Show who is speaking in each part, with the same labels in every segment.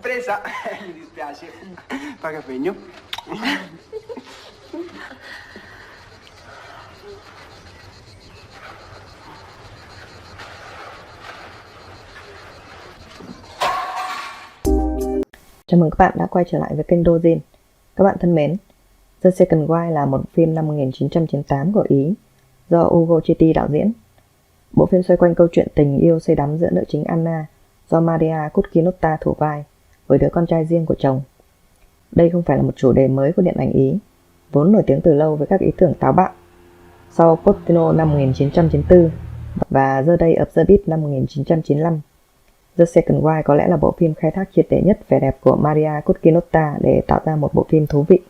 Speaker 1: Presa, mi dispiace. Fa caffè.
Speaker 2: Chào mừng các bạn đã quay trở lại với kênh Dojin. Các bạn thân mến, The Second Wife là một phim năm 1998 của Ý do Ugo Cetti đạo diễn. Bộ phim xoay quanh câu chuyện tình yêu say đắm giữa nữ chính Anna do Maria Cutchinotta thủ vai với đứa con trai riêng của chồng. Đây không phải là một chủ đề mới của điện ảnh Ý, vốn nổi tiếng từ lâu với các ý tưởng táo bạo. Sau Postino năm 1994 và The Day of the Beat năm 1995, The Second Wife có lẽ là bộ phim khai thác triệt để nhất vẻ đẹp của Maria Cutchinotta để tạo ra một bộ phim thú vị.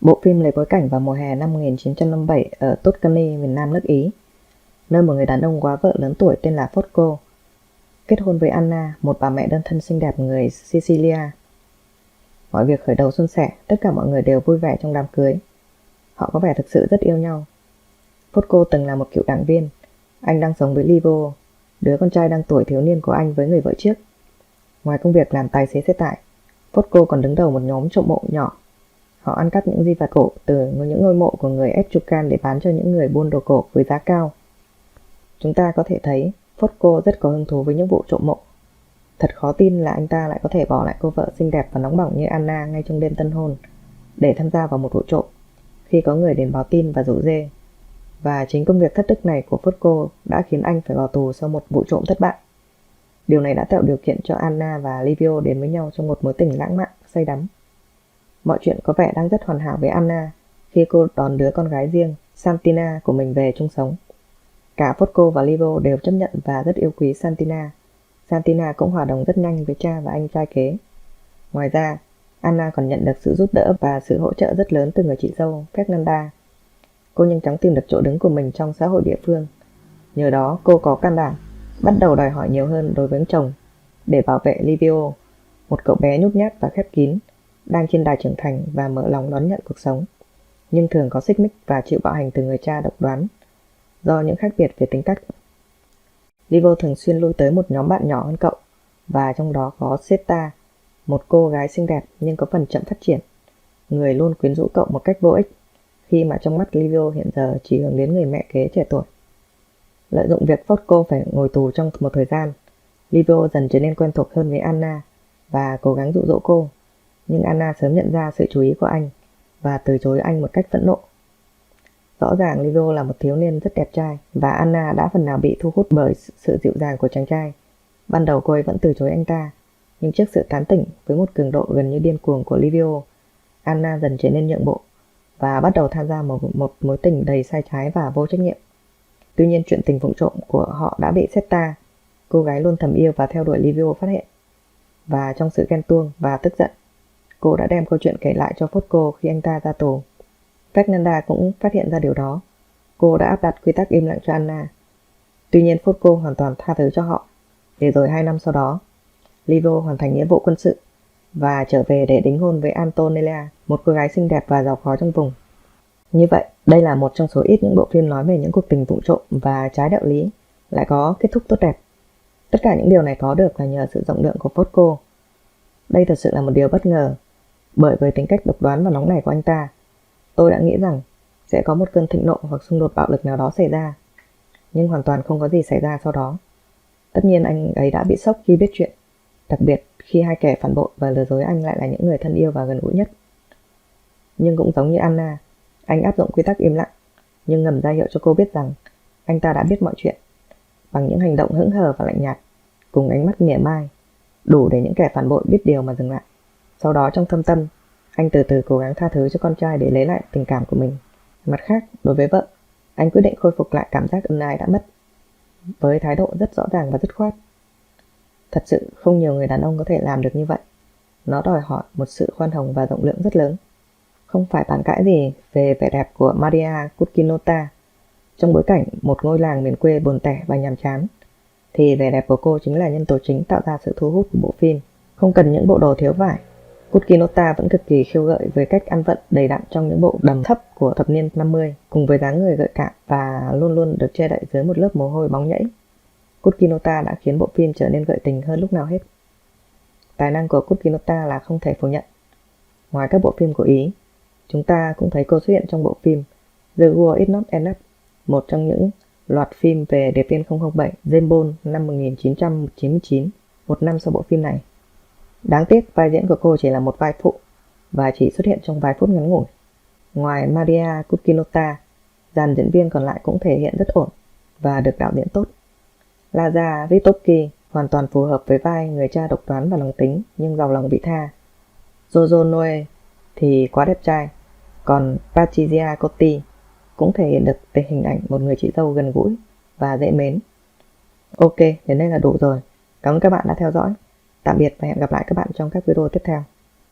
Speaker 2: Bộ phim lấy bối cảnh vào mùa hè năm 1957 ở Tuscany, miền Nam nước Ý, nơi một người đàn ông quá vợ lớn tuổi tên là Fosco kết hôn với Anna, một bà mẹ đơn thân xinh đẹp người Sicilia. Mọi việc khởi đầu suôn sẻ, tất cả mọi người đều vui vẻ trong đám cưới. Họ có vẻ thực sự rất yêu nhau. Fosco từng là một cựu đảng viên. Anh đang sống với Livio, đứa con trai đang tuổi thiếu niên của anh với người vợ trước. Ngoài công việc làm tài xế xe tải, Fosco còn đứng đầu một nhóm trộm mộ nhỏ. Họ ăn cắp những di vật cổ từ những ngôi mộ của người Etruscan để bán cho những người buôn đồ cổ với giá cao. Chúng ta có thể thấy Fosco rất có hứng thú với những vụ trộm mộ. Thật khó tin là anh ta lại có thể bỏ lại cô vợ xinh đẹp và nóng bỏng như Anna ngay trong đêm tân hôn để tham gia vào một vụ trộm khi có người đến báo tin và rủ rê. Và chính công việc thất đức này của Fosco đã khiến anh phải vào tù sau một vụ trộm thất bại. Điều này đã tạo điều kiện cho Anna và Livio đến với nhau trong một mối tình lãng mạn, say đắm. Mọi chuyện có vẻ đang rất hoàn hảo với Anna khi cô đón đứa con gái riêng, Santina của mình về chung sống. Cả Fosco và Livio đều chấp nhận và rất yêu quý Santina. Santina cũng hòa đồng rất nhanh với cha và anh trai kế. Ngoài ra, Anna còn nhận được sự giúp đỡ và sự hỗ trợ rất lớn từ người chị dâu, Fernanda. Cô nhanh chóng tìm được chỗ đứng của mình trong xã hội địa phương. Nhờ đó, cô có can đảm, bắt đầu đòi hỏi nhiều hơn đối với chồng để bảo vệ Livio, một cậu bé nhút nhát và khép kín, đang trên đà trưởng thành và mở lòng đón nhận cuộc sống, nhưng thường có xích mích và chịu bạo hành từ người cha độc đoán do những khác biệt về tính cách. Livio thường xuyên lui tới một nhóm bạn nhỏ hơn cậu, và trong đó có Seta, một cô gái xinh đẹp nhưng có phần chậm phát triển, người luôn quyến rũ cậu một cách vô ích, khi mà trong mắt Livio hiện giờ chỉ hướng đến người mẹ kế trẻ tuổi. Lợi dụng việc Fosco phải ngồi tù trong một thời gian, Livio dần trở nên quen thuộc hơn với Anna và cố gắng dụ dỗ cô, nhưng Anna sớm nhận ra sự chú ý của anh và từ chối anh một cách phẫn nộ. Rõ ràng Livio là một thiếu niên rất đẹp trai và Anna đã phần nào bị thu hút bởi sự dịu dàng của chàng trai. Ban đầu cô ấy vẫn từ chối anh ta, nhưng trước sự tán tỉnh với một cường độ gần như điên cuồng của Livio, Anna dần trở nên nhượng bộ và bắt đầu tham gia một mối tình đầy sai trái và vô trách nhiệm. Tuy nhiên, chuyện tình vụng trộm của họ đã bị Seta, cô gái luôn thầm yêu và theo đuổi Livio, phát hiện. Và trong sự ghen tuông và tức giận, cô đã đem câu chuyện kể lại cho Fosco khi anh ta ra tù. Fernanda cũng phát hiện ra điều đó. Cô đã áp đặt quy tắc im lặng cho Anna. Tuy nhiên, Fosco hoàn toàn tha thứ cho họ. Để rồi 2 năm sau đó, Livio hoàn thành nghĩa vụ quân sự và trở về để đính hôn với Antonella, một cô gái xinh đẹp và giàu có trong vùng. Như vậy, đây là một trong số ít những bộ phim nói về những cuộc tình vụng trộm và trái đạo lý lại có kết thúc tốt đẹp. Tất cả những điều này có được là nhờ sự rộng lượng của Fosco. Đây thật sự là một điều bất ngờ, bởi với tính cách độc đoán và nóng nảy của anh ta, tôi đã nghĩ rằng sẽ có một cơn thịnh nộ hoặc xung đột bạo lực nào đó xảy ra. Nhưng hoàn toàn không có gì xảy ra sau đó. Tất nhiên anh ấy đã bị sốc khi biết chuyện, đặc biệt khi hai kẻ phản bội và lừa dối anh lại là những người thân yêu và gần gũi nhất. Nhưng cũng giống như Anna, anh áp dụng quy tắc im lặng, nhưng ngầm ra hiệu cho cô biết rằng anh ta đã biết mọi chuyện, bằng những hành động hững hờ và lạnh nhạt, cùng ánh mắt mỉa mai, đủ để những kẻ phản bội biết điều mà dừng lại. Sau đó trong thâm tâm, anh từ từ cố gắng tha thứ cho con trai để lấy lại tình cảm của mình. Mặt khác, đối với vợ, anh quyết định khôi phục lại cảm giác ân ái đã mất, với thái độ rất rõ ràng và dứt khoát. Thật sự không nhiều người đàn ông có thể làm được như vậy. Nó đòi hỏi một sự khoan hồng và rộng lượng rất lớn. Không phải bàn cãi gì về vẻ đẹp của Maria Cutchinotta trong bối cảnh một ngôi làng miền quê buồn tẻ và nhàm chán, thì vẻ đẹp của cô chính là nhân tố chính tạo ra sự thu hút của bộ phim. Không cần những bộ đồ thiếu vải, Cutchinotta vẫn cực kỳ khiêu gợi với cách ăn vận đầy đặn trong những bộ đầm thấp của thập niên 50, cùng với dáng người gợi cảm và luôn luôn được che đậy dưới một lớp mồ hôi bóng nhẫy. Cutchinotta đã khiến bộ phim trở nên gợi tình hơn lúc nào hết. tài năng của Kukinota là không thể phủ nhận. Ngoài các bộ phim của Ý, chúng ta cũng thấy cô xuất hiện trong bộ phim The World Is Not Enough, một trong những loạt phim về điệp viên 007 James Bond năm 1999, một năm sau bộ phim này. Đáng tiếc vai diễn của cô chỉ là một vai phụ và chỉ xuất hiện trong vài phút ngắn ngủi. Ngoài Maria Kukinota, dàn diễn viên còn lại cũng thể hiện rất ổn và được đạo diễn tốt. Lazar Ristovsky hoàn toàn phù hợp với vai người cha độc đoán và nóng tính nhưng giàu lòng vị tha. Jojo Noe thì quá đẹp trai, còn Patricia Coti cũng thể hiện được về hình ảnh một người chị dâu gần gũi và dễ mến. Ok, đến đây là đủ rồi. Cảm ơn các bạn đã theo dõi. Tạm biệt và hẹn gặp lại các bạn trong các video tiếp theo.